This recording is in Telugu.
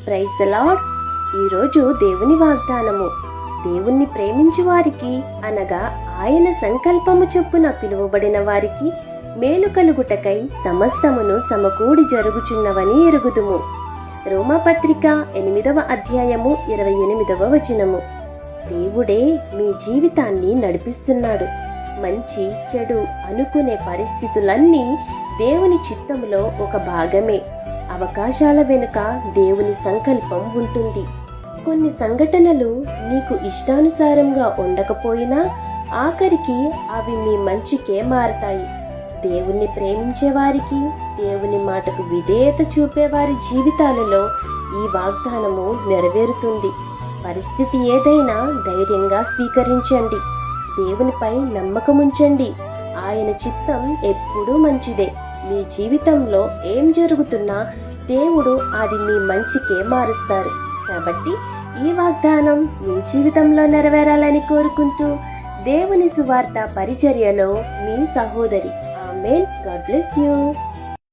Praise the lord. ఈరోజు దేవుని వాగ్దానము. దేవుణ్ణి ప్రేమించు వారికి అనగా ఆయన సంకల్పము చొప్పున పిలువబడిన వారికి మేలు కలుగుటకై సమస్తమును సమకూడి జరుగుచున్నవని ఎరుగుదుము. రోమాపత్రిక 8వ అధ్యాయము 28వ వచనము. దేవుడే మీ జీవితాన్ని నడిపిస్తున్నాడు. మంచి చెడు అనుకునే పరిస్థితులన్నీ దేవుని చిత్తములో ఒక భాగమే. అవకాశాల వెనుక దేవుని సంకల్పం ఉంటుంది. కొన్ని సంఘటనలు నీకు ఇష్టానుసారంగా ఉండకపోయినా ఆఖరికి అవి మీ మంచికే మారతాయి. దేవుణ్ణి ప్రేమించే వారికి, దేవుని మాటకు విధేయత చూపేవారి జీవితాలలో ఈ వాగ్దానము నెరవేరుతుంది. పరిస్థితి ఏదైనా ధైర్యంగా స్వీకరించండి. దేవునిపై నమ్మకముంచండి. ఆయన చిత్తం ఎప్పుడూ మంచిదే. మీ జీవితంలో ఏం జరుగుతున్నా దేవుడు అది మీ మంచికే మారుస్తారు. కాబట్టి ఈ వాగ్దానం మీ జీవితంలో నెరవేరాలని కోరుకుంటూ దేవుని సువార్త పరిచర్యలో మీ సహోదరి. ఆమేన్. God bless you.